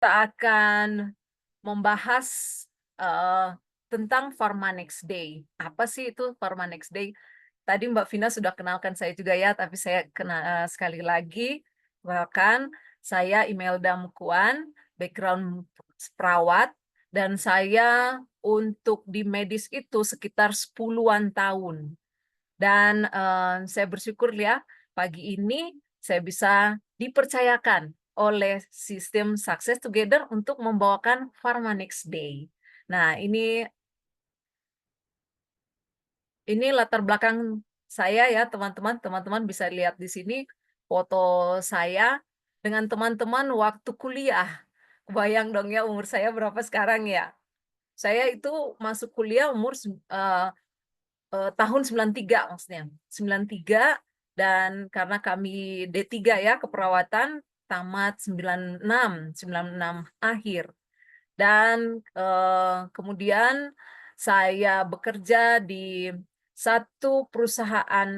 Kita akan membahas, eee, tentang Pharma Next Day. Apa sih itu Pharma Next Day? Tadi Mbak Vina sudah kenalkan saya juga ya, tapi saya sekali lagi, kenalkan, saya Imelda Mukuan, background perawat, dan saya untuk di medis itu sekitar 10-an tahun. Dan, saya bersyukur ya, pagi ini saya bisa dipercayakan oleh sistem Success Together untuk membawakan Pharma Next Day. Nah, ini latar belakang saya ya, teman-teman. Teman-teman bisa lihat di sini foto saya dengan teman-teman waktu kuliah. Kebayang dong ya umur saya berapa sekarang ya. Saya itu masuk kuliah tahun 93 maksudnya, 93, dan karena kami D3 ya keperawatan, tamat 96 akhir. Dan, kemudian saya bekerja di satu perusahaan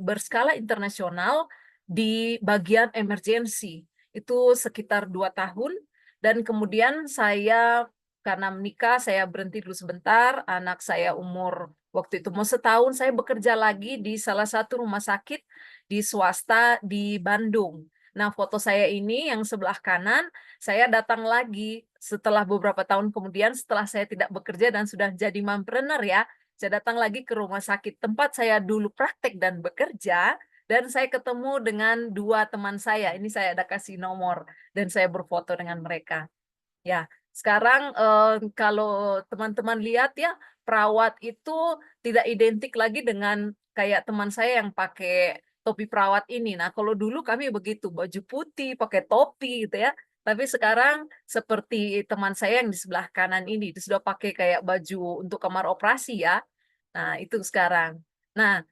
berskala internasional di bagian emergency. Itu sekitar 2 tahun, dan kemudian saya karena menikah, saya berhenti dulu sebentar, anak saya umur waktu itu mau setahun, saya bekerja lagi di salah satu rumah sakit di swasta di Bandung. Nah, foto saya ini yang sebelah kanan, saya datang lagi setelah beberapa tahun kemudian, setelah saya tidak bekerja dan sudah jadi mompreneur ya, saya datang lagi ke rumah sakit tempat saya dulu praktek dan bekerja, dan saya ketemu dengan 2 teman saya. Ini saya ada kasih nomor dan saya berfoto dengan mereka. Ya, sekarang, kalau teman-teman lihat ya, perawat itu tidak identik lagi dengan kayak teman saya yang pakai topi perawat ini. Nah, kalau dulu kami begitu, baju putih, pakai topi gitu ya. Tapi sekarang seperti teman saya yang di sebelah kanan ini, dia sudah pakai kayak baju untuk kamar operasi ya. Nah, itu sekarang. Nah,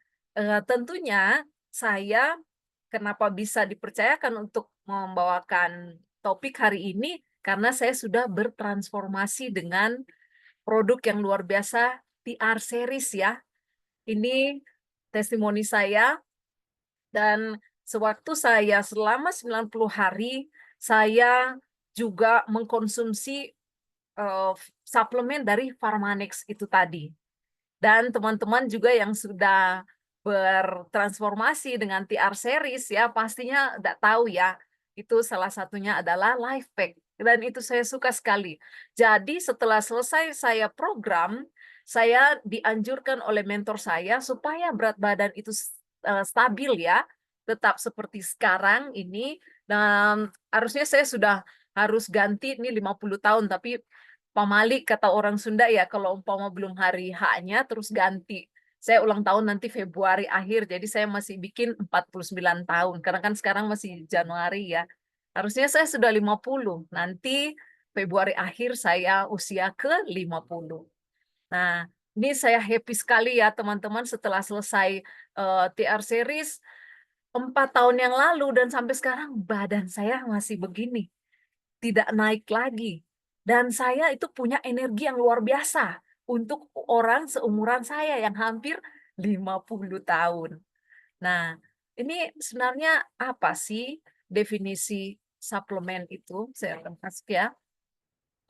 tentunya saya kenapa bisa dipercayakan untuk membawakan topik hari ini, karena saya sudah bertransformasi dengan produk yang luar biasa, TR Series ya. Ini testimoni saya, dan sewaktu saya selama 90 hari, saya juga mengkonsumsi, suplemen dari Pharmanex itu tadi. Dan teman-teman juga yang sudah bertransformasi dengan TR Series ya, pastinya udah tahu ya, itu salah satunya adalah Life Pack, dan itu saya suka sekali. Jadi setelah selesai saya program, saya dianjurkan oleh mentor saya supaya berat badan itu stabil ya, tetap seperti sekarang ini, dan harusnya saya sudah harus ganti ini 50 tahun, tapi pamali kata orang Sunda ya, kalau umpama belum hari H-nya terus ganti. Saya ulang tahun nanti Februari akhir, jadi saya masih bikin 49 tahun, karena kan sekarang masih Januari ya. Harusnya saya sudah 50, nanti Februari akhir saya usia ke-50. Nah, ini saya happy sekali ya teman-teman setelah selesai, TR Series 4 tahun yang lalu dan sampai sekarang badan saya masih begini. Tidak naik lagi. Dan saya itu punya energi yang luar biasa untuk orang seumuran saya yang hampir 50 tahun. Nah, ini sebenarnya apa sih definisi suplemen itu? Saya akan masuk ya.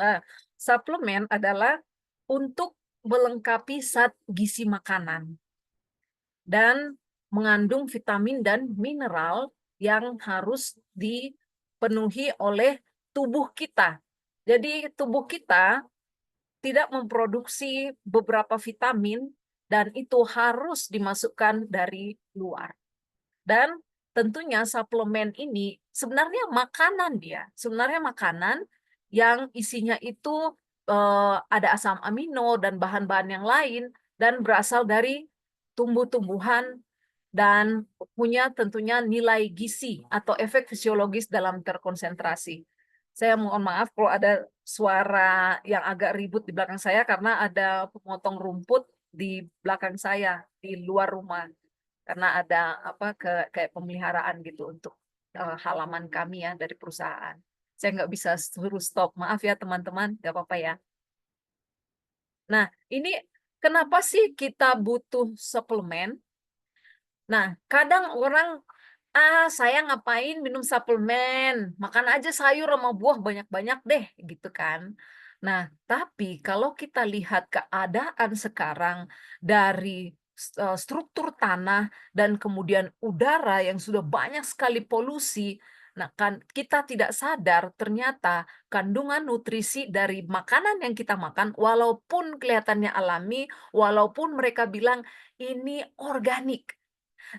Nah, suplemen adalah untuk melengkapi zat gizi makanan dan mengandung vitamin dan mineral yang harus dipenuhi oleh tubuh kita. Jadi tubuh kita tidak memproduksi beberapa vitamin dan itu harus dimasukkan dari luar. Dan tentunya suplemen ini sebenarnya makanan dia, sebenarnya makanan yang isinya itu, ada asam amino dan bahan-bahan yang lain dan berasal dari tumbuh-tumbuhan dan punya tentunya nilai gizi atau efek fisiologis dalam terkonsentrasi. Saya mohon maaf kalau ada suara yang agak ribut di belakang saya karena ada pemotong rumput di belakang saya, di luar rumah. Karena ada apa, kayak pemeliharaan gitu untuk, halaman kami ya dari perusahaan. Saya nggak bisa suruh stop, maaf ya teman-teman, nggak apa-apa ya. Nah, ini kenapa sih kita butuh suplemen? Nah, kadang orang Saya ngapain minum suplemen, makan aja sayur sama buah banyak-banyak deh, gitu kan. Nah, tapi kalau kita lihat keadaan sekarang dari struktur tanah dan kemudian udara yang sudah banyak sekali polusi, nah kan kita tidak sadar ternyata kandungan nutrisi dari makanan yang kita makan, walaupun kelihatannya alami, walaupun mereka bilang ini organik,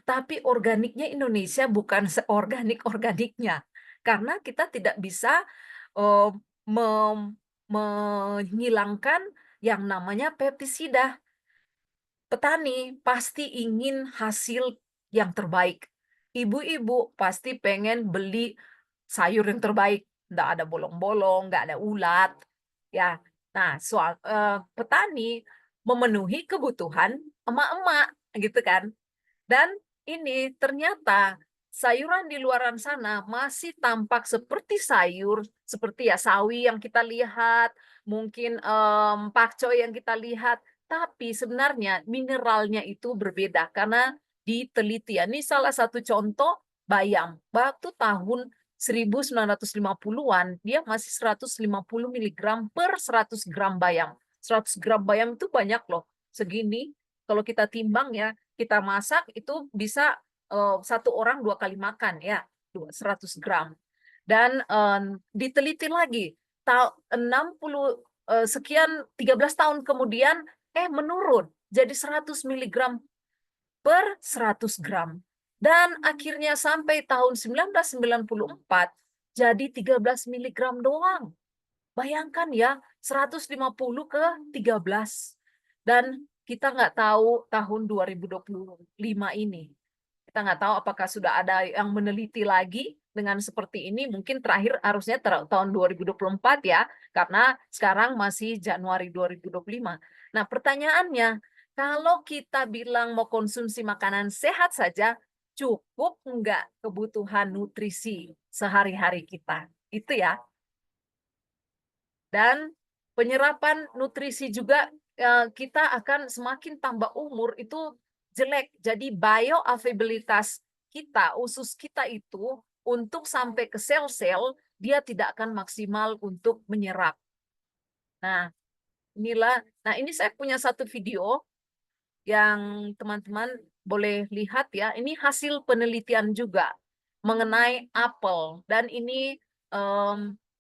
tapi organiknya Indonesia bukan seorganik-organiknya. Karena kita tidak bisa, eee, mem menghilangkan yang namanya pestisida. Petani pasti ingin hasil yang terbaik. Ibu-ibu pasti pengen beli sayur yang terbaik, nggak ada bolong-bolong, nggak ada ulat, ya. Nah, petani memenuhi kebutuhan emak-emak, gitu kan. Dan ini ternyata sayuran di luaran sana masih tampak seperti sayur, seperti ya sawi yang kita lihat, mungkin, pakcoy yang kita lihat, tapi sebenarnya mineralnya itu berbeda karena diteliti ya. Ini salah satu contoh bayam, waktu tahun 1950-an dia masih 150 miligram per 100 gram bayam. 100 gram bayam itu banyak loh, segini kalau kita timbang ya, kita masak itu bisa, 1 orang 2 kali makan ya, 100 gram. Dan, diteliti lagi, 60, sekian 13 tahun kemudian, menurun jadi 100 miligram per 100 gram. Dan akhirnya sampai tahun 1994 jadi 13 miligram doang. Bayangkan ya, 150 ke 13. Dan kita nggak tahu tahun 2025 ini. Kita nggak tahu apakah sudah ada yang meneliti lagi dengan seperti ini. Mungkin terakhir harusnya tahun 2024 ya, karena sekarang masih Januari 2025. Nah, pertanyaannya, kalau kita bilang mau konsumsi makanan sehat saja, cukup nggak kebutuhan nutrisi sehari-hari kita? Itu ya. Dan penyerapan nutrisi juga, kita akan semakin tambah umur itu jelek. Jadi bioavailabilitas kita, usus kita itu untuk sampai ke sel-sel, dia tidak akan maksimal untuk menyerap. Nah, ini saya punya satu video yang teman-teman boleh lihat ya. Ini hasil penelitian juga mengenai apel dan ini,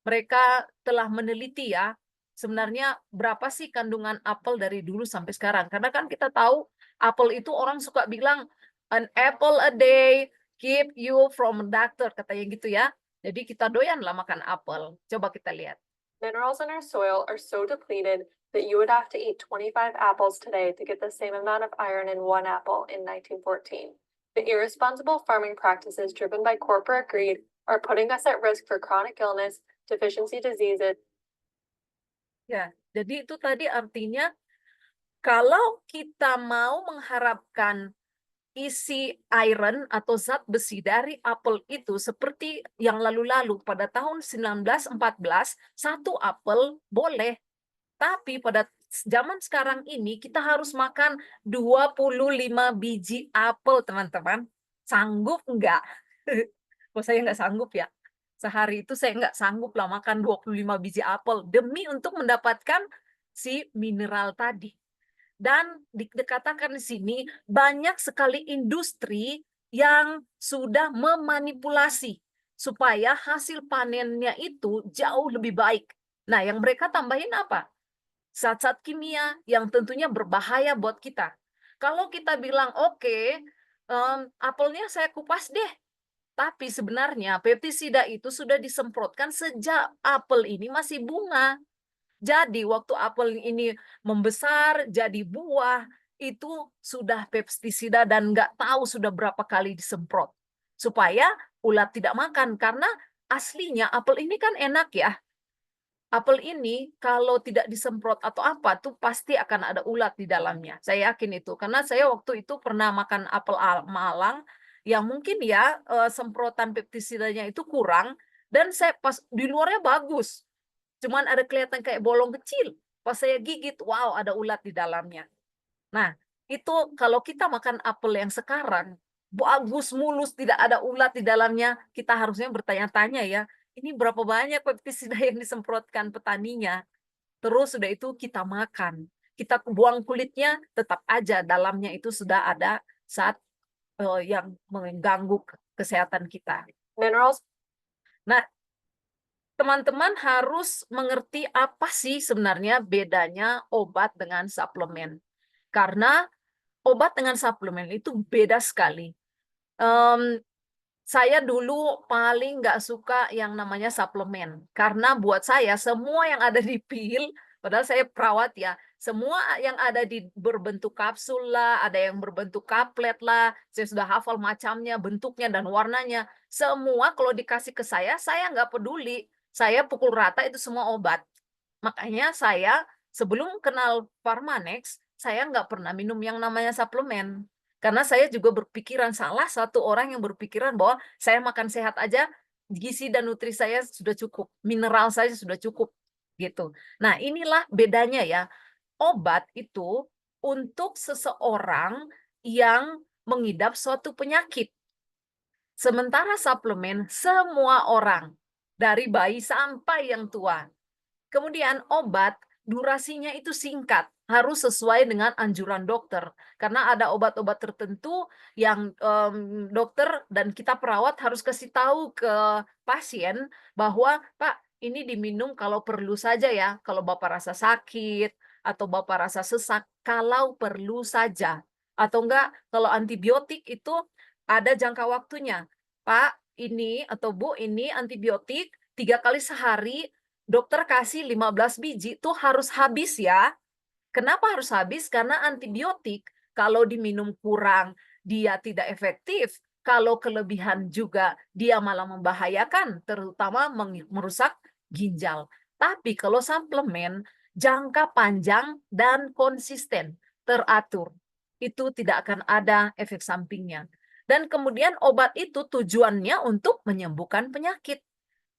mereka telah meneliti ya, sebenarnya berapa sih kandungan apel dari dulu sampai sekarang. Karena kan kita tahu apel itu orang suka bilang, "An apple a day keep you from a doctor," katanya gitu ya. Jadi kita doyan lah makan apel. Coba kita lihat. Minerals in our soil are so depleted that you would have to eat 25 apples today to get the same amount of iron in one apple in 1914. The irresponsible farming practices driven by corporate greed are putting us at risk for chronic illness, deficiency diseases, Ya, jadi itu tadi artinya kalau kita mau mengharapkan isi iron atau zat besi dari apel itu seperti yang lalu-lalu pada tahun 1914, satu apel boleh. Tapi pada zaman sekarang ini kita harus makan 25 biji apel, teman-teman. Sanggup enggak? Oh, saya nggak sanggup ya. Sehari itu saya nggak sanggup lah makan 25 biji apel demi untuk mendapatkan si mineral tadi. Dan dikatakan di sini banyak sekali industri yang sudah memanipulasi supaya hasil panennya itu jauh lebih baik. Nah, yang mereka tambahin apa? Zat-zat kimia yang tentunya berbahaya buat kita. Kalau kita bilang, "Oke, apelnya saya kupas deh," tapi sebenarnya pestisida itu sudah disemprotkan sejak apel ini masih bunga. Jadi waktu apel ini membesar jadi buah, itu sudah pestisida dan nggak tahu sudah berapa kali disemprot. Supaya ulat tidak makan, karena aslinya apel ini kan enak ya. Apel ini kalau tidak disemprot atau apa tuh pasti akan ada ulat di dalamnya. Saya yakin itu, karena saya waktu itu pernah makan apel Malang yang mungkin ya, semprotan pestisidanya itu kurang dan saya pas di luarnya bagus, cuman ada kelihatan kayak bolong kecil. Pas saya gigit, wow ada ulat di dalamnya. Nah, itu kalau kita makan apel yang sekarang, bagus, mulus, tidak ada ulat di dalamnya. Kita harusnya bertanya-tanya ya, ini berapa banyak pestisida yang disemprotkan petaninya. Terus sudah itu kita makan. Kita buang kulitnya, tetap aja dalamnya itu sudah ada saat yang mengganggu kesehatan kita. Minerals. Nah, teman-teman harus mengerti apa sih sebenarnya bedanya obat dengan suplemen. Karena obat dengan suplemen itu beda sekali. Saya dulu paling nggak suka yang namanya suplemen. Karena buat saya semua yang ada di pil, padahal saya perawat ya, semua yang ada di berbentuk kapsul lah, ada yang berbentuk kaplet lah, saya sudah hafal macamnya, bentuknya, dan warnanya. Semua kalau dikasih ke saya nggak peduli. Saya pukul rata itu semua obat. Makanya saya sebelum kenal Pharmanex, saya nggak pernah minum yang namanya suplemen. Karena saya juga berpikiran, salah satu orang yang berpikiran bahwa saya makan sehat aja, gizi dan nutrisi saya sudah cukup, mineral saya sudah cukup, gitu. Nah, inilah bedanya ya. Obat itu untuk seseorang yang mengidap suatu penyakit. Sementara suplemen semua orang, dari bayi sampai yang tua. Kemudian obat durasinya itu singkat, harus sesuai dengan anjuran dokter. Karena ada obat-obat tertentu yang dokter dan kita perawat harus kasih tahu ke pasien bahwa, "Pak, ini diminum kalau perlu saja ya, kalau Bapak rasa sakit atau Bapak rasa sesak, kalau perlu saja." Atau enggak, kalau antibiotik itu ada jangka waktunya. "Pak, ini atau Bu, ini antibiotik 3 kali sehari, dokter kasih 15 biji tuh harus habis ya." Kenapa harus habis? Karena antibiotik kalau diminum kurang dia tidak efektif, kalau kelebihan juga dia malah membahayakan, terutama merusak ginjal. Tapi kalau suplemen jangka panjang dan konsisten, teratur, itu tidak akan ada efek sampingnya. Dan kemudian obat itu tujuannya untuk menyembuhkan penyakit.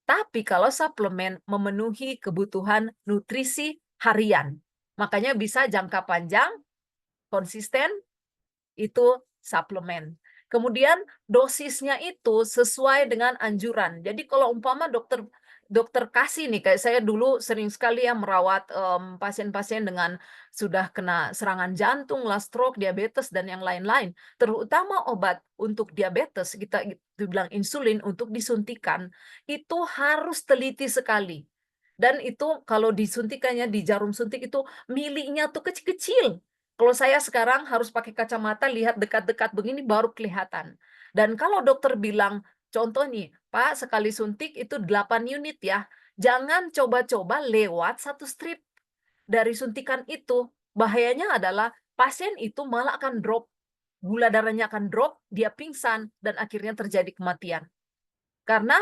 Tapi kalau suplemen memenuhi kebutuhan nutrisi harian, makanya bisa jangka panjang, konsisten, itu suplemen. Kemudian dosisnya itu sesuai dengan anjuran. Jadi kalau umpama dokter dokter kasih nih, kayak saya dulu sering sekali ya merawat pasien-pasien dengan sudah kena serangan jantung lah, stroke, diabetes, dan yang lain-lain. Terutama obat untuk diabetes, kita itu bilang insulin untuk disuntikan, itu harus teliti sekali. Dan itu kalau disuntikannya di jarum suntik itu milinya tuh kecil-kecil. Kalau saya sekarang harus pakai kacamata, lihat dekat-dekat begini baru kelihatan. Dan kalau dokter bilang, contoh nih, "Pak, sekali suntik itu 8 unit ya." Jangan coba-coba lewat satu strip dari suntikan itu. Bahayanya adalah pasien itu malah akan drop, gula darahnya akan drop, dia pingsan, dan akhirnya terjadi kematian. Karena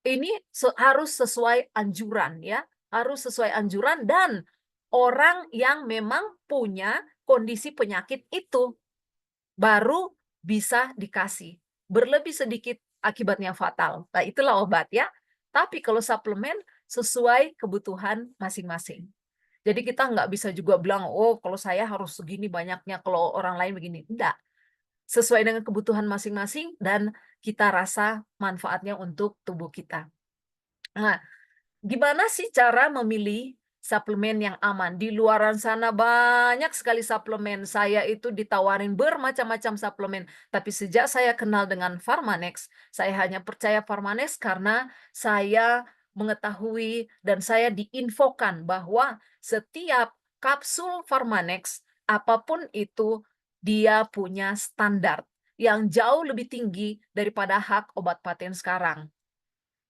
ini harus sesuai anjuran ya, harus sesuai anjuran dan orang yang memang punya kondisi penyakit itu baru bisa dikasih. Berlebih sedikit akibatnya fatal. Nah, itulah obat ya. Tapi kalau suplemen sesuai kebutuhan masing-masing. Jadi kita nggak bisa juga bilang, oh kalau saya harus segini banyaknya, kalau orang lain begini. Enggak. Sesuai dengan kebutuhan masing-masing dan kita rasa manfaatnya untuk tubuh kita. Nah, gimana sih cara memilih suplemen yang aman? Di luaran sana banyak sekali suplemen. Saya itu ditawarin bermacam-macam suplemen. Tapi sejak saya kenal dengan Pharmanex, saya hanya percaya Pharmanex karena saya mengetahui dan saya diinfokan bahwa setiap kapsul Pharmanex, apapun itu, dia punya standar yang jauh lebih tinggi daripada hak obat paten sekarang.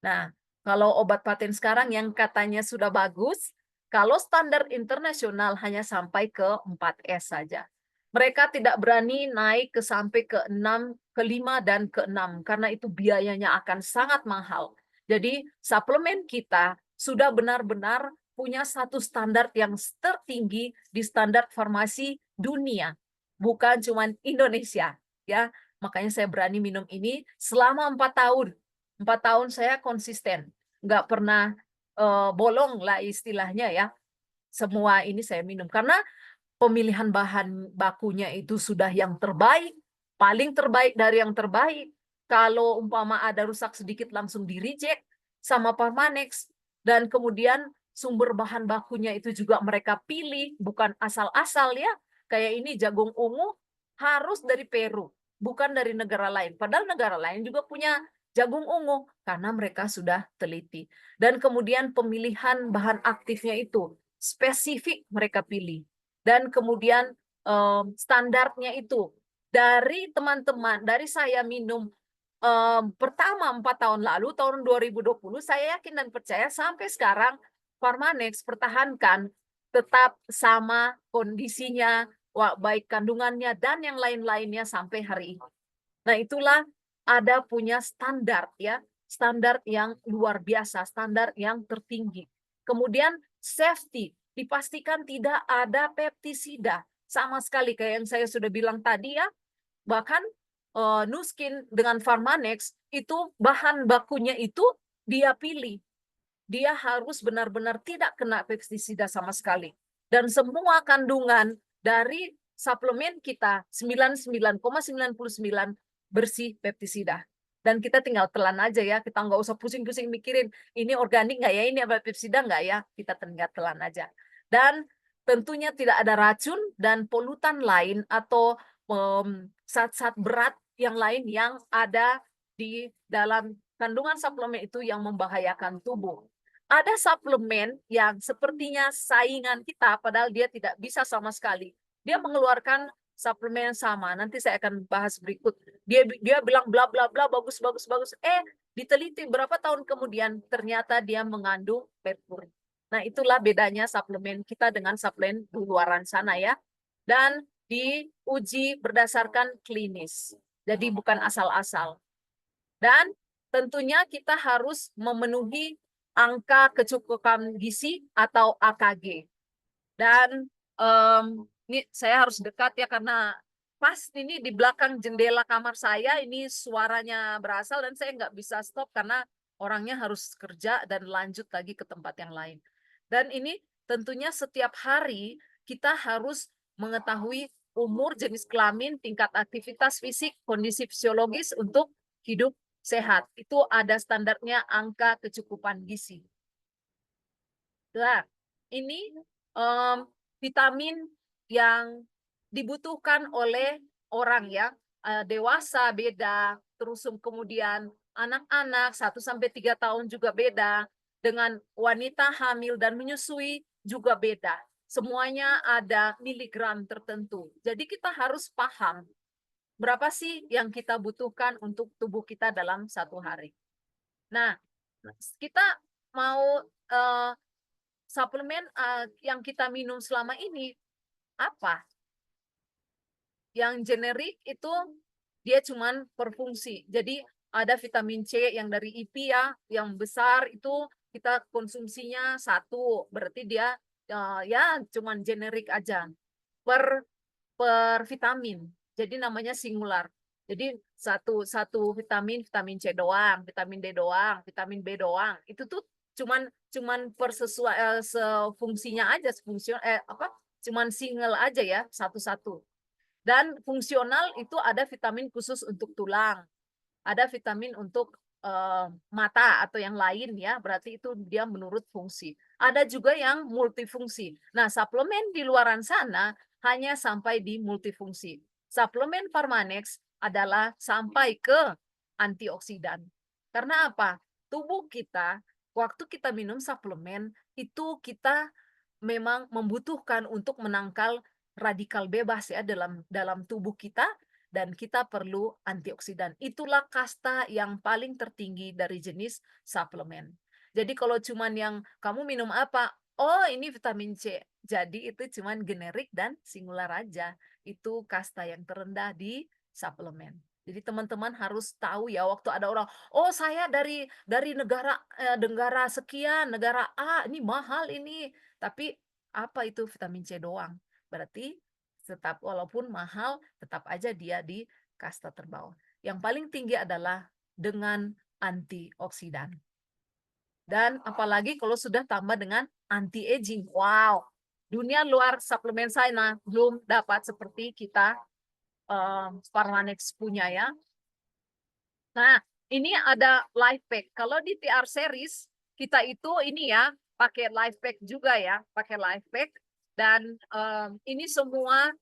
Nah, kalau obat paten sekarang yang katanya sudah bagus, kalau standar internasional hanya sampai ke 4S saja. Mereka tidak berani naik ke sampai ke 6, ke 5, dan ke 6 karena itu biayanya akan sangat mahal. Jadi suplemen kita sudah benar-benar punya satu standar yang tertinggi di standar farmasi dunia, bukan cuma Indonesia, ya. Makanya saya berani minum ini selama 4 tahun. 4 tahun saya konsisten, nggak pernah bolong lah istilahnya ya. Semua ini saya minum karena pemilihan bahan bakunya itu sudah yang terbaik, paling terbaik dari yang terbaik. Kalau umpama ada rusak sedikit langsung di-reject sama Parmanex. Dan kemudian sumber bahan bakunya itu juga mereka pilih, bukan asal-asal ya. Kayak ini jagung ungu harus dari Peru, bukan dari negara lain. Padahal negara lain juga punya jagung ungu karena mereka sudah teliti. Dan kemudian pemilihan bahan aktifnya itu spesifik mereka pilih. Dan kemudian standarnya itu dari teman-teman, dari saya minum pertama 4 tahun lalu, tahun 2020, saya yakin dan percaya sampai sekarang Parmanex pertahankan tetap sama kondisinya, baik kandungannya dan yang lain-lainnya sampai hari ini. Nah, itulah ada punya standar ya, standar yang luar biasa, standar yang tertinggi. Kemudian safety, dipastikan tidak ada pestisida sama sekali kayak yang saya sudah bilang tadi ya. Bahkan Nuskin dengan Pharmanex itu bahan bakunya itu dia pilih. Dia harus benar-benar tidak kena pestisida sama sekali. Dan semua kandungan dari suplemen kita 99,99 bersih pestisida. Dan kita tinggal telan aja ya, kita nggak usah pusing-pusing mikirin ini organik nggak ya, ini apa pestisida nggak ya, kita tinggal telan aja. Dan tentunya tidak ada racun dan polutan lain atau zat-zat berat yang lain yang ada di dalam kandungan suplemen itu yang membahayakan tubuh. Ada suplemen yang sepertinya saingan kita, padahal dia tidak bisa sama sekali. Dia mengeluarkan suplemen yang sama. Nanti saya akan bahas berikut. Dia bilang bla bla bla bagus bagus bagus. Diteliti berapa tahun kemudian ternyata dia mengandung merkuri. Nah, itulah bedanya suplemen kita dengan suplemen di luaran sana ya. Dan diuji berdasarkan klinis. Jadi bukan asal-asal. Dan tentunya kita harus memenuhi angka kecukupan gizi atau AKG. Dan ini saya harus dekat ya karena pas ini di belakang jendela kamar saya ini suaranya berasal dan saya nggak bisa stop karena orangnya harus kerja dan lanjut lagi ke tempat yang lain. Dan ini tentunya setiap hari kita harus mengetahui umur, jenis kelamin, tingkat aktivitas fisik, kondisi fisiologis untuk hidup sehat. Itu ada standarnya angka kecukupan gizi. Nah, ini vitamin yang dibutuhkan oleh orang ya. Dewasa beda, terus kemudian anak-anak 1 sampai 3 tahun juga beda, dengan wanita hamil dan menyusui juga beda. Semuanya ada miligram tertentu. Jadi kita harus paham berapa sih yang kita butuhkan untuk tubuh kita dalam 1 hari. Nah, kita mau suplemen yang kita minum selama ini apa? Yang generik itu dia cuman berfungsi. Jadi ada vitamin C yang dari IP ya, yang besar itu kita konsumsinya 1, berarti dia ya cuman generik aja per vitamin. Jadi namanya singular. Jadi satu vitamin C doang, vitamin D doang, vitamin B doang. Itu tuh cuman sefungsinya aja, cuman single aja ya, satu-satu. Dan fungsional itu ada vitamin khusus untuk tulang, ada vitamin untuk mata atau yang lain ya, berarti itu dia menurut fungsi. Ada juga yang multifungsi. Nah, suplemen di luaran sana hanya sampai di multifungsi. Suplemen Pharmanex adalah sampai ke antioksidan. Karena apa? Tubuh kita, waktu kita minum suplemen, itu kita memang membutuhkan untuk menangkal radikal bebas ya dalam tubuh kita, dan kita perlu antioksidan. Itulah kasta yang paling tertinggi dari jenis suplemen. Jadi kalau cuman yang kamu minum apa? Oh, ini vitamin C. Jadi itu cuman generik dan singular aja. Itu kasta yang terendah di suplemen. Jadi teman-teman harus tahu ya, waktu ada orang, oh saya dari negara sekian, negara A, ini mahal ini. Tapi apa itu vitamin C doang? Berarti tetap walaupun mahal, tetap aja dia di kasta terbawah. Yang paling tinggi adalah dengan antioksidan. Dan apalagi kalau sudah tambah dengan anti-aging. Wow, dunia luar suplemen sana belum dapat seperti kita Pharmanex punya ya. Nah, ini ada life pack. Kalau di TR series kita itu ini ya pakai life pack juga ya, pakai life pack dan ini semua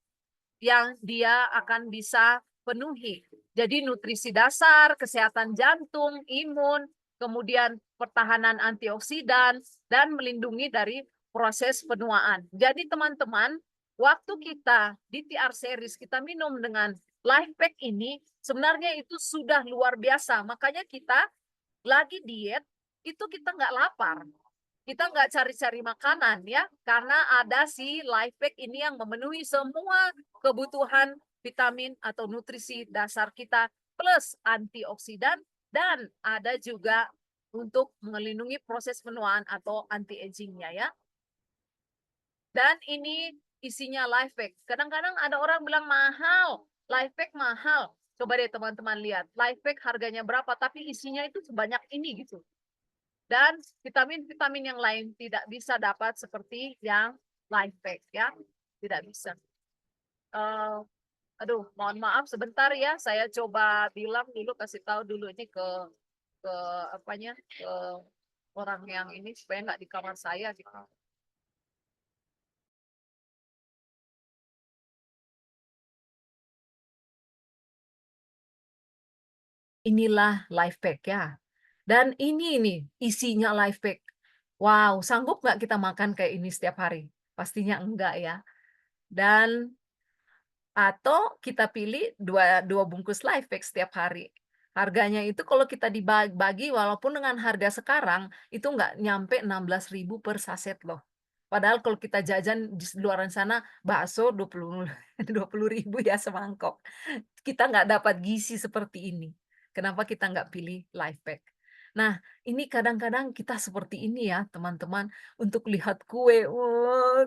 yang dia akan bisa penuhi. Jadi nutrisi dasar, kesehatan jantung, imun, kemudian pertahanan antioksidan, dan melindungi dari proses penuaan. Jadi teman-teman, waktu kita di TR series kita minum dengan life pack ini, sebenarnya itu sudah luar biasa. Makanya kita lagi diet, itu kita nggak lapar. Kita nggak cari-cari makanan ya, karena ada si life pack ini yang memenuhi semua kebutuhan vitamin atau nutrisi dasar kita plus antioksidan dan ada juga untuk melindungi proses penuaan atau anti-agingnya ya. Dan ini isinya life pack. Kadang-kadang ada orang bilang mahal, life pack mahal. Coba deh teman-teman lihat, life pack harganya berapa, tapi isinya itu sebanyak ini gitu. Dan vitamin-vitamin yang lain tidak bisa dapat seperti yang life pack ya, tidak bisa. Aduh, mohon maaf sebentar ya, saya coba bilang dulu, kasih tahu dulu ini ke apanya ke orang yang ini supaya nggak di kamar saya gitu. Inilah life pack ya. Dan ini nih isinya life pack. Wow, sanggup nggak kita makan kayak ini setiap hari? Pastinya enggak ya. Dan atau kita pilih dua bungkus life pack setiap hari. Harganya itu kalau kita dibagi walaupun dengan harga sekarang itu nggak nyampe 16.000 per saset loh. Padahal kalau kita jajan di luaran sana bakso 20.000 ya semangkok. Kita nggak dapat gizi seperti ini. Kenapa kita nggak pilih life pack? Nah, ini kadang-kadang kita seperti ini ya, teman-teman, untuk lihat kue,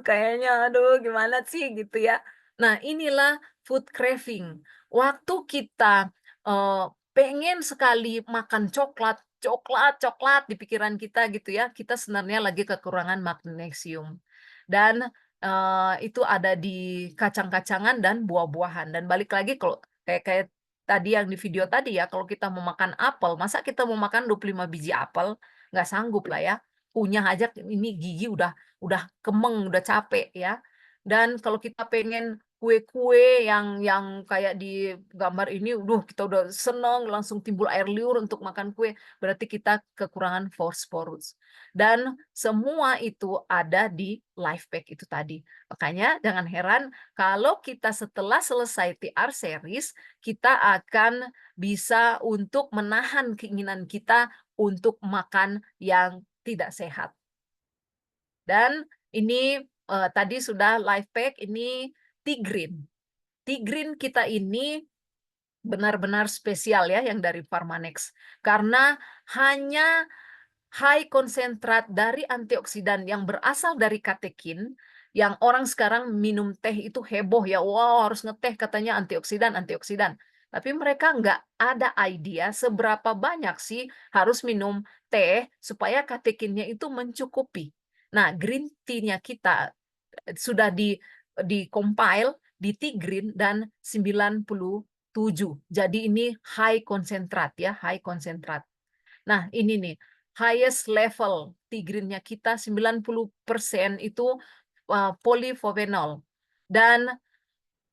kayaknya aduh gimana sih gitu ya. Nah, inilah food craving. Waktu kita pengen sekali makan coklat, coklat, coklat di pikiran kita gitu ya, kita sebenarnya lagi kekurangan magnesium. Dan itu ada di kacang-kacangan dan buah-buahan. Dan balik lagi kalau kayak kayak tadi yang di video tadi ya, kalau kita mau makan apel, masa kita mau makan 25 biji apel? Nggak sanggup lah ya. Punya aja ini gigi udah kemeng, udah capek ya. Dan kalau kita pengen kue-kue yang kayak di gambar ini, kita udah seneng, langsung timbul air liur untuk makan kue, berarti kita kekurangan fosforus. Dan semua itu ada di life pack itu tadi. Makanya jangan heran kalau kita setelah selesai TR series, kita akan bisa untuk menahan keinginan kita untuk makan yang tidak sehat. Dan ini tadi sudah life pack, ini Tigrin. Tigrin kita ini benar-benar spesial ya yang dari Pharmanex. Karena hanya high konsentrat dari antioksidan yang berasal dari katekin, yang orang sekarang minum teh itu heboh ya, wow harus ngeteh katanya antioksidan, antioksidan. Tapi mereka nggak ada idea seberapa banyak sih harus minum teh supaya katekinnya itu mencukupi. Nah, green tea-nya kita sudah di compile di Tigrin dan 97. Jadi ini high konsentrat ya, high konsentrat. Nah, ini nih, highest level tigrinnya kita 90% itu polyphenol. Dan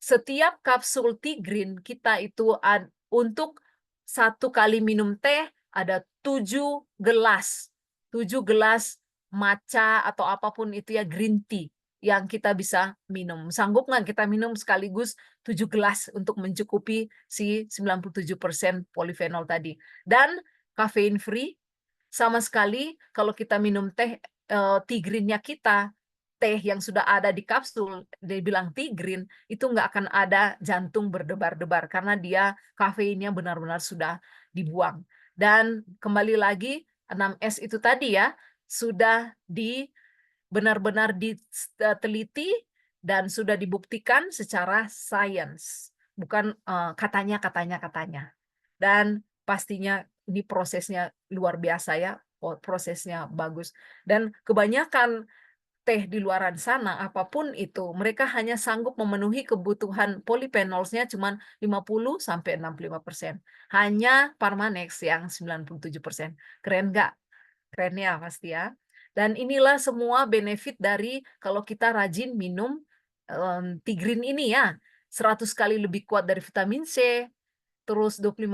setiap kapsul tigrin kita itu untuk satu kali minum teh ada 7 gelas. 7 gelas matcha atau apapun itu ya green tea yang kita bisa minum. Sanggup nggak kita minum sekaligus 7 gelas untuk mencukupi si 97% polyphenol tadi. Dan kafein free sama sekali kalau kita minum teh tigrinnya kita, teh yang sudah ada di kapsul, dia bilang tigrin, itu nggak akan ada jantung berdebar-debar karena dia kafeinnya benar-benar sudah dibuang. Dan kembali lagi 6S itu tadi ya, sudah benar-benar diteliti dan sudah dibuktikan secara sains, bukan katanya. Dan pastinya ini prosesnya luar biasa ya, prosesnya bagus. Dan kebanyakan teh di luaran sana, apapun itu, mereka hanya sanggup memenuhi kebutuhan polyphenolsnya cuman 50-65%. Hanya Parmanex yang 97%. Keren nggak? Keren ya pasti ya. Dan inilah semua benefit dari kalau kita rajin minum Tigrin ini ya. 100 kali lebih kuat dari vitamin C, terus 25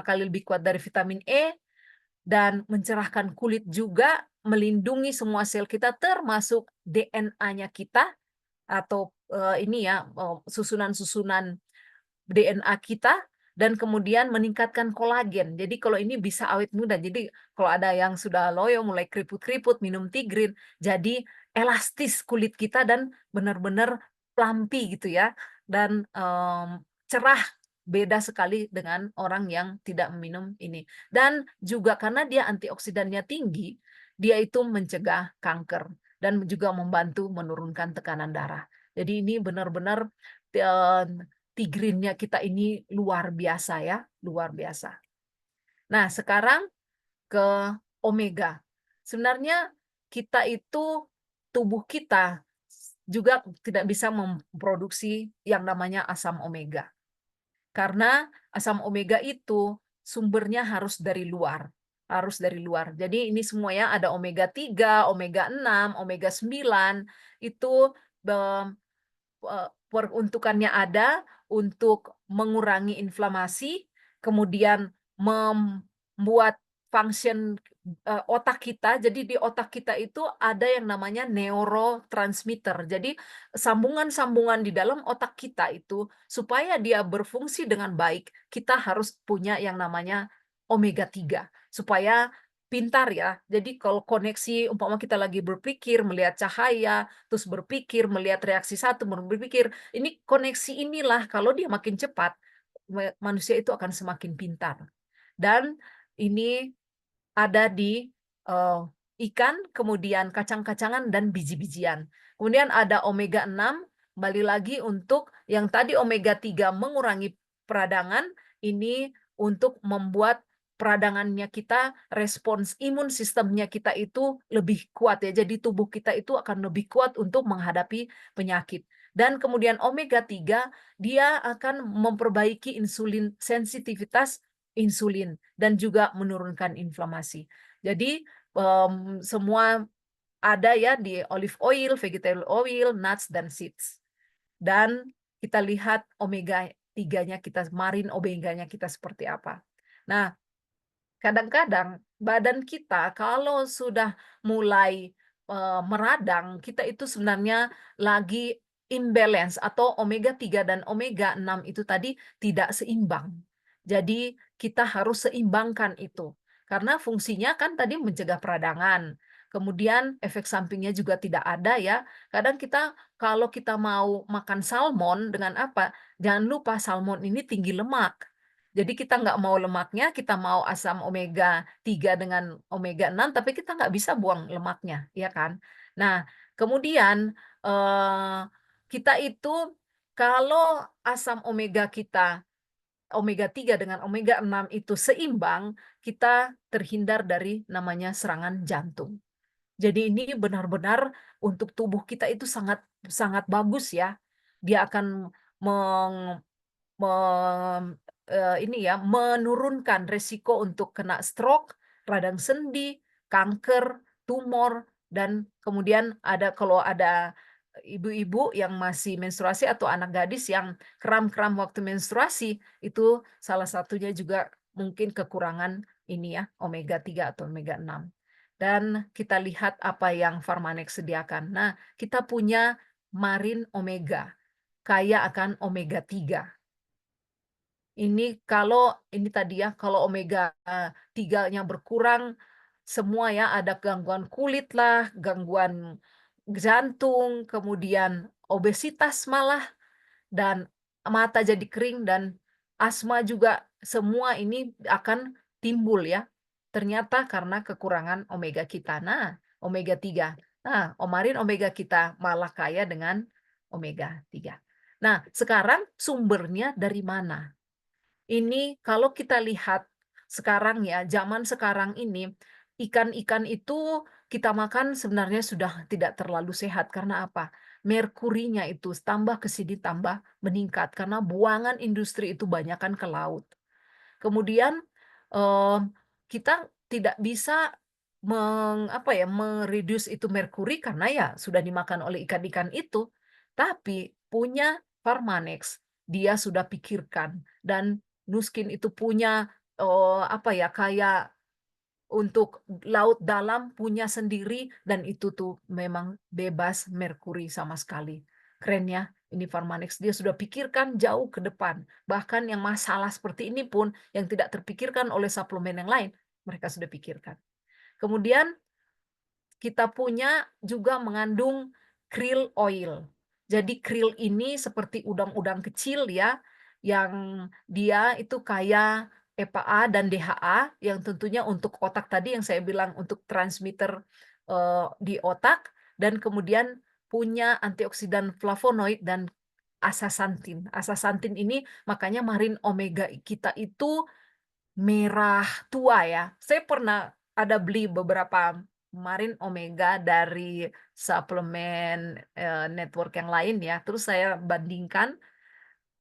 kali lebih kuat dari vitamin E, dan mencerahkan kulit juga, melindungi semua sel kita termasuk DNA-nya kita atau ini ya susunan-susunan DNA kita, dan kemudian meningkatkan kolagen. Jadi kalau ini bisa awet muda. Jadi kalau ada yang sudah loyo mulai keriput-keriput minum Tigrin, jadi elastis kulit kita dan benar-benar plumpy gitu ya. Dan cerah, beda sekali dengan orang yang tidak minum ini. Dan juga karena dia antioksidannya tinggi, dia itu mencegah kanker dan juga membantu menurunkan tekanan darah. Jadi ini benar-benar Tigrinnya kita ini luar biasa ya, luar biasa. Nah, sekarang ke omega. Sebenarnya kita itu, tubuh kita juga tidak bisa memproduksi yang namanya asam omega. Karena asam omega itu sumbernya harus dari luar. Harus dari luar. Jadi ini semua ya, ada omega 3, omega 6, omega 9, itu peruntukannya ada untuk mengurangi inflamasi, kemudian membuat function otak kita. Jadi di otak kita itu ada yang namanya neurotransmitter. Jadi sambungan-sambungan di dalam otak kita itu supaya dia berfungsi dengan baik, kita harus punya yang namanya omega 3 supaya pintar ya. Jadi kalau koneksi umpama kita lagi berpikir melihat cahaya, terus berpikir melihat reaksi satu, berpikir, ini koneksi inilah kalau dia makin cepat, manusia itu akan semakin pintar. Dan ini ada di ikan, kemudian kacang-kacangan dan biji-bijian. Kemudian ada omega 6, kembali lagi untuk yang tadi omega 3 mengurangi peradangan, ini untuk membuat peradangannya kita, respons imun sistemnya kita itu lebih kuat ya. Jadi tubuh kita itu akan lebih kuat untuk menghadapi penyakit. Dan kemudian omega 3 dia akan memperbaiki insulin, sensitivitas insulin dan juga menurunkan inflamasi. Jadi semua ada ya di olive oil, vegetable oil, nuts dan seeds. Dan kita lihat omega 3-nya kita, marine omega-nya kita seperti apa. Nah, kadang-kadang badan kita kalau sudah mulai meradang, kita itu sebenarnya lagi imbalance atau omega 3 dan omega 6 itu tadi tidak seimbang. Jadi kita harus seimbangkan itu. Karena fungsinya kan tadi mencegah peradangan. Kemudian efek sampingnya juga tidak ada ya. Kadang kita kalau kita mau makan salmon dengan apa? Jangan lupa salmon ini tinggi lemak. Jadi kita nggak mau lemaknya, kita mau asam omega 3 dengan omega 6, tapi kita nggak bisa buang lemaknya, ya kan? Nah, kemudian, kita itu kalau asam omega kita, omega 3 dengan omega 6 itu seimbang, kita terhindar dari namanya serangan jantung. Jadi ini benar-benar untuk tubuh kita itu sangat sangat bagus ya. Dia akan meng Mem ini ya, menurunkan resiko untuk kena stroke, radang sendi, kanker, tumor, dan kemudian ada kalau ada ibu-ibu yang masih menstruasi atau anak gadis yang kram-kram waktu menstruasi, itu salah satunya juga mungkin kekurangan ini ya, omega 3 atau omega 6. Dan kita lihat apa yang Pharmanex sediakan. Nah, kita punya Marine Omega, kaya akan omega 3. Ini kalau ini tadi ya, kalau omega 3-nya berkurang, semua ya ada gangguan kulit lah, gangguan jantung, kemudian obesitas malah, dan mata jadi kering dan asma juga, semua ini akan timbul ya. Ternyata karena kekurangan omega kita. Nah, omega 3. Nah, omarin omega kita malah kaya dengan omega 3. Nah, sekarang sumbernya dari mana? Ini kalau kita lihat sekarang ya, zaman sekarang ini, ikan-ikan itu kita makan sebenarnya sudah tidak terlalu sehat. Karena apa? Merkurinya itu tambah ke sini tambah meningkat karena buangan industri itu banyakkan ke laut. Kemudian, eee, kita tidak bisa itu merkuri karena ya sudah dimakan oleh ikan-ikan itu. Tapi punya Farmanex, dia sudah pikirkan dan Nuskin itu punya, kayak untuk laut dalam punya sendiri dan itu tuh memang bebas merkuri sama sekali. Keren ya, ini Farmanex dia sudah pikirkan jauh ke depan. Bahkan yang masalah seperti ini pun yang tidak terpikirkan oleh suplemen yang lain, mereka sudah pikirkan. Kemudian kita punya juga mengandung krill oil. Jadi krill ini seperti udang-udang kecil ya, yang dia itu kaya EPA dan DHA yang tentunya untuk otak tadi yang saya bilang untuk transmitter, di otak dan kemudian punya antioksidan flavonoid dan astaxanthin. Astaxanthin ini makanya marine omega kita itu merah tua ya. Saya pernah ada beli beberapa marine omega dari suplemen, network yang lain ya, terus saya bandingkan,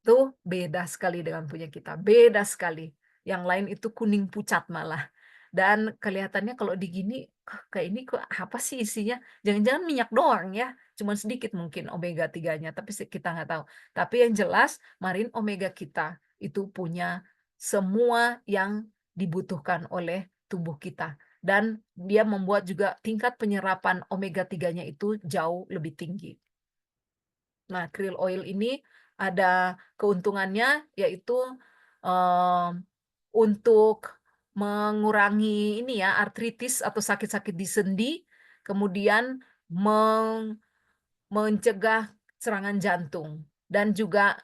tuh beda sekali dengan punya kita, beda sekali. Yang lain itu kuning pucat malah. Dan kelihatannya kalau di gini, kayak ini kok apa sih isinya? Jangan-jangan minyak doang ya? Cuman sedikit mungkin omega 3-nya, tapi kita nggak tahu. Tapi yang jelas marine omega kita itu punya semua yang dibutuhkan oleh tubuh kita. Dan dia membuat juga tingkat penyerapan omega 3-nya itu jauh lebih tinggi. Nah, krill oil ini ada keuntungannya yaitu, untuk mengurangi ini ya, artritis atau sakit-sakit di sendi, kemudian mencegah serangan jantung dan juga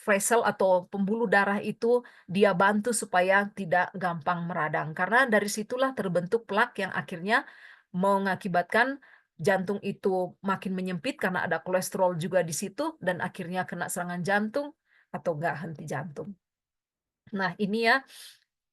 vessel atau pembuluh darah itu dia bantu supaya tidak gampang meradang. Karena dari situlah terbentuk plak yang akhirnya mengakibatkan jantung itu makin menyempit karena ada kolesterol juga di situ dan akhirnya kena serangan jantung atau enggak henti jantung. Nah, ini ya,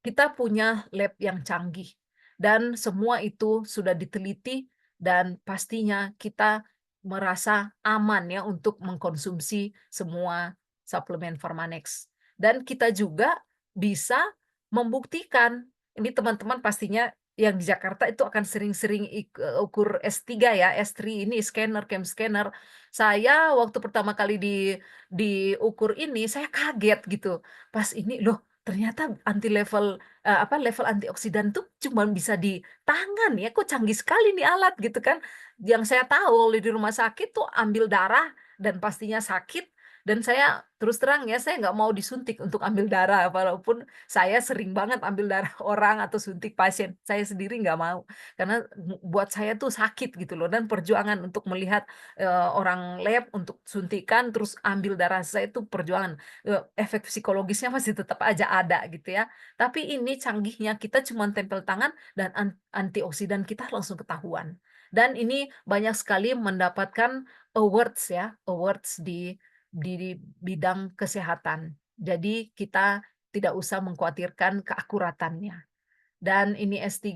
kita punya lab yang canggih dan semua itu sudah diteliti dan pastinya kita merasa aman ya untuk mengkonsumsi semua suplemen Farmanex. Dan kita juga bisa membuktikan, ini teman-teman pastinya yang di Jakarta itu akan sering-sering ukur S3 ya, S3 ini scanner, cam scanner. Saya waktu pertama kali diukur ini, saya kaget gitu. Pas ini, loh ternyata level antioksidan tuh cuma bisa di tangan ya, kok canggih sekali nih alat gitu kan. Yang saya tahu di rumah sakit tuh ambil darah dan pastinya sakit dan saya terus terang ya, saya nggak mau disuntik untuk ambil darah, walaupun saya sering banget ambil darah orang atau suntik pasien, saya sendiri nggak mau. Karena buat saya tuh sakit gitu loh dan perjuangan untuk melihat, orang lab untuk suntikan terus ambil darah saya itu perjuangan. Efek psikologisnya masih tetap aja ada gitu ya. Tapi ini canggihnya kita cuma tempel tangan dan antioksidan kita langsung ketahuan. Dan ini banyak sekali mendapatkan awards ya, awards di bidang kesehatan. Jadi kita tidak usah mengkhawatirkan keakuratannya. Dan ini S3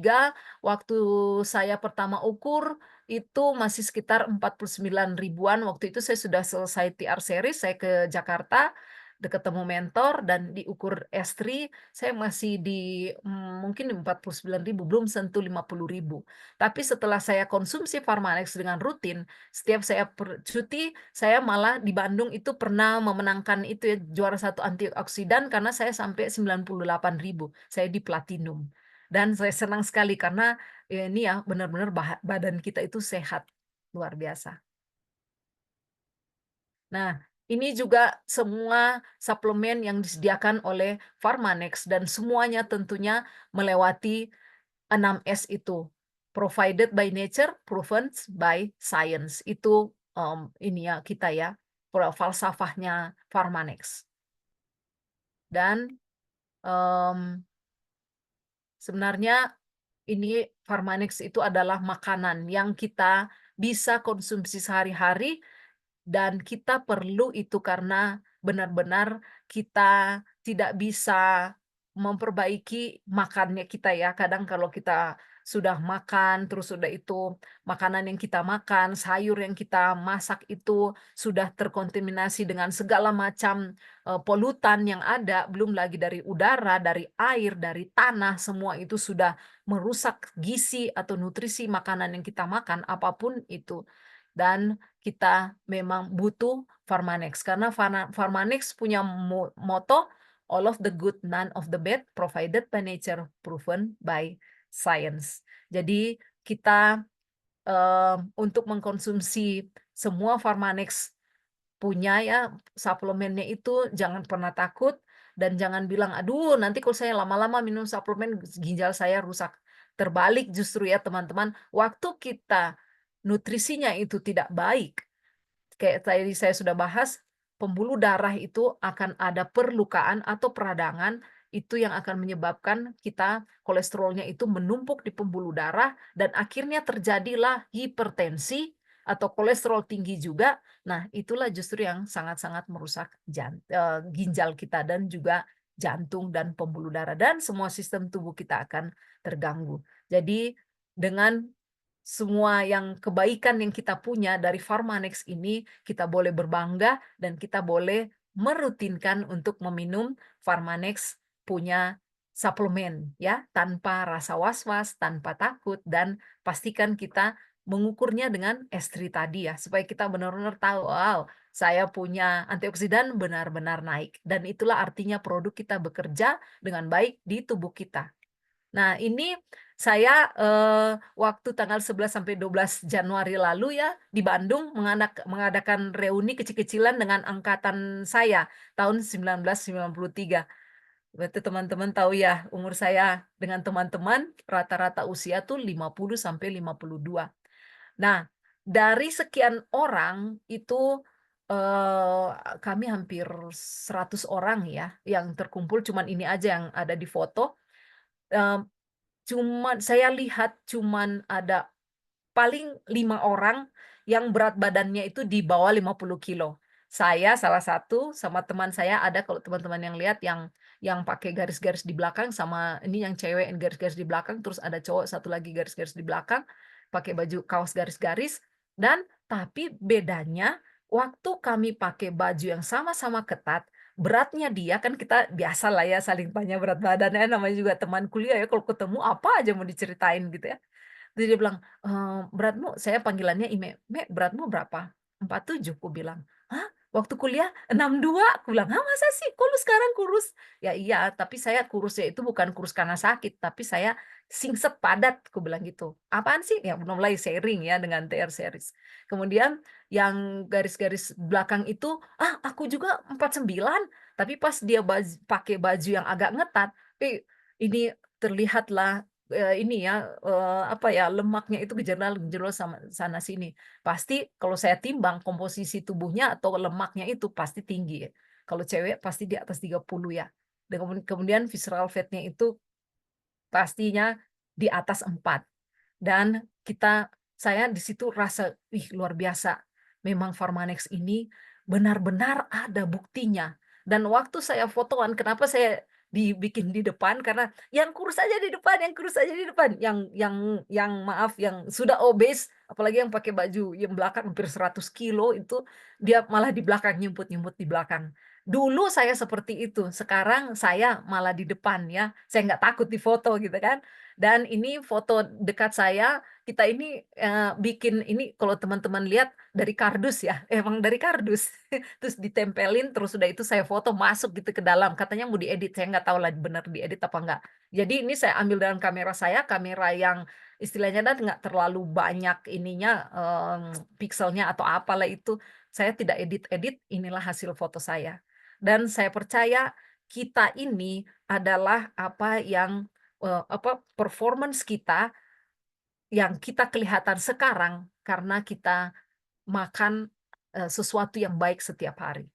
waktu saya pertama ukur itu masih sekitar 49 ribuan. Waktu itu saya sudah selesai TR series, saya ke Jakarta, ketemu mentor dan diukur S3, saya masih mungkin 49 ribu, belum sentuh 50 ribu. Tapi setelah saya konsumsi Farmanex dengan rutin, setiap saya cuti, saya malah di Bandung itu pernah memenangkan itu ya, juara satu antioksidan karena saya sampai 98 ribu. Saya di platinum. Dan saya senang sekali karena ya ini ya benar-benar badan kita itu sehat, luar biasa. Nah, ini juga semua suplemen yang disediakan oleh Farmanex dan semuanya tentunya melewati 6S itu. Provided by nature, proven by science. Itu ini ya kita ya, falsafahnya Farmanex. Dan sebenarnya ini Farmanex itu adalah makanan yang kita bisa konsumsi sehari-hari dan kita perlu itu karena benar-benar kita tidak bisa memperbaiki makannya kita ya. Kadang kalau kita sudah makan, terus sudah itu makanan yang kita makan, sayur yang kita masak itu sudah terkontaminasi dengan segala macam polutan yang ada, belum lagi dari udara, dari air, dari tanah, semua itu sudah merusak gizi atau nutrisi makanan yang kita makan, apapun itu. Dan kita memang butuh Pharmanex karena Pharmanex punya moto all of the good, none of the bad, provided by nature, proven by science. Jadi kita untuk mengkonsumsi semua Pharmanex punya ya suplemennya itu jangan pernah takut dan jangan bilang, "Aduh, nanti kalau saya lama-lama minum suplemen ginjal saya rusak." Terbalik justru ya teman-teman, waktu kita nutrisinya itu tidak baik, kayak tadi saya sudah bahas, pembuluh darah itu akan ada perlukaan atau peradangan, itu yang akan menyebabkan kita kolesterolnya itu menumpuk di pembuluh darah dan akhirnya terjadilah hipertensi atau kolesterol tinggi juga. Nah, itulah justru yang sangat-sangat merusak ginjal kita dan juga jantung dan pembuluh darah dan semua sistem tubuh kita akan terganggu. Jadi dengan semua yang kebaikan yang kita punya dari Pharmanex ini, kita boleh berbangga dan kita boleh merutinkan untuk meminum Pharmanex punya suplemen ya, tanpa rasa was-was, tanpa takut dan pastikan kita mengukurnya dengan S3 tadi ya, supaya kita benar-benar tahu, wow, saya punya antioksidan benar-benar naik dan itulah artinya produk kita bekerja dengan baik di tubuh kita. Nah, ini saya, waktu tanggal 11 sampai 12 Januari lalu ya, di Bandung mengadakan reuni kecil-kecilan dengan angkatan saya, tahun 1993. Berarti teman-teman tahu ya, umur saya dengan teman-teman rata-rata usia tuh 50 sampai 52. Nah, dari sekian orang itu, eee, kami hampir 100 orang ya, yang terkumpul, cuman ini aja yang ada di foto, mmm saya lihat cuman ada paling 5 orang yang berat badannya itu di bawah 50 kilo. Saya salah satu, sama teman saya ada kalau teman-teman yang lihat yang pakai garis-garis di belakang sama ini yang cewek yang garis-garis di belakang, terus ada cowok satu lagi garis-garis di belakang, pakai baju kaos garis-garis dan tapi bedanya waktu kami pakai baju yang sama-sama ketat, beratnya dia kan kita biasa lah ya saling tanya berat badannya, namanya juga teman kuliah ya kalau ketemu apa aja mau diceritain gitu ya. Terus dia bilang, "Beratmu," saya panggilannya Ime, "Mek, beratmu berapa?" 47 ku bilang. "Hah? Waktu kuliah 62?" Aku bilang, "Hah, masa sih? Kok lu sekarang kurus?" "Ya iya, tapi saya kurusnya itu bukan kurus karena sakit, tapi saya singset padat," aku bilang gitu. "Apaan sih?" Ya udah mulai sharing ya dengan TR series. Kemudian yang garis-garis belakang itu, "Ah, aku juga 49," tapi pas dia pakai baju yang agak ngetat, ini terlihatlah ini ya, apa ya, lemaknya itu gejolak-gejolak sama sana sini. Pasti kalau saya timbang komposisi tubuhnya atau lemaknya itu pasti tinggi. Kalau cewek pasti di atas 30 ya. Dan kemudian visceral fat-nya itu pastinya di atas 4. Dan saya di situ rasa, "Wih, luar biasa. Memang Pharmanex ini benar-benar ada buktinya." Dan waktu saya fotoan, kenapa saya dibikin di depan, karena yang kurus aja di depan, yang kurus aja di depan, yang maaf, yang sudah obes, apalagi yang pakai baju yang belakang hampir 100 kilo itu, dia malah di belakang, nyumput-nyumput di belakang. Dulu saya seperti itu, sekarang saya malah di depan ya, saya nggak takut difoto gitu kan. Dan ini foto dekat saya, kita ini, bikin ini kalau teman-teman lihat dari kardus ya, emang dari kardus. Terus ditempelin, terus udah itu saya foto masuk gitu ke dalam, katanya mau diedit, saya nggak tahu lah bener diedit apa enggak. Jadi ini saya ambil dengan kamera saya, kamera yang istilahnya dan nggak terlalu banyak ininya, pikselnya atau apalah itu, saya tidak edit-edit, inilah hasil foto saya. Dan saya percaya kita ini adalah apa yang performance kita yang kita kelihatan sekarang karena kita makan, sesuatu yang baik setiap hari.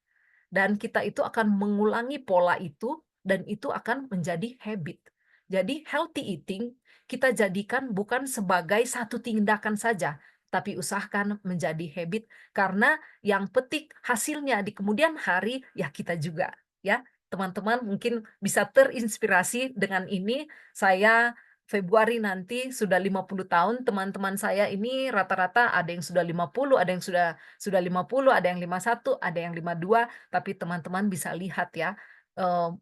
Dan kita itu akan mengulangi pola itu dan itu akan menjadi habit. Jadi healthy eating kita jadikan bukan sebagai satu tindakan saja, tapi usahakan menjadi habit karena yang petik hasilnya di kemudian hari ya kita juga, ya. teman-teman mungkin bisa terinspirasi dengan ini. Saya Februari nanti sudah 50 tahun, teman-teman saya ini rata-rata ada yang sudah 50, ada yang sudah 50, ada yang 51, ada yang 52, tapi teman-teman bisa lihat ya,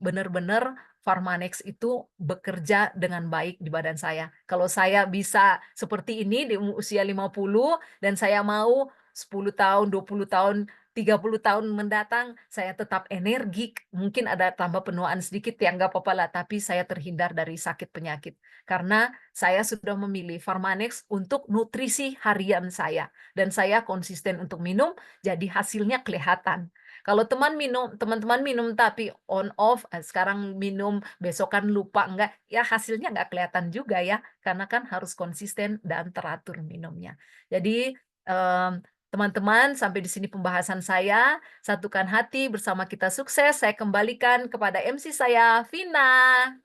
benar-benar Pharmanex itu bekerja dengan baik di badan saya. Kalau saya bisa seperti ini di usia 50 dan saya mau 10 tahun, 20 tahun, 30 tahun mendatang, saya tetap energik. Mungkin ada tambah penuaan sedikit ya, nggak apa-apa lah, tapi saya terhindar dari sakit penyakit. Karena saya sudah memilih Pharmanex untuk nutrisi harian saya. Dan saya konsisten untuk minum, jadi hasilnya kelihatan. Kalau teman-teman minum tapi on off, sekarang minum, besokan lupa enggak, ya hasilnya nggak kelihatan juga ya, karena kan harus konsisten dan teratur minumnya. Jadi teman-teman, sampai di sini pembahasan saya. Satukan hati bersama kita sukses. Saya kembalikan kepada MC saya, Vina.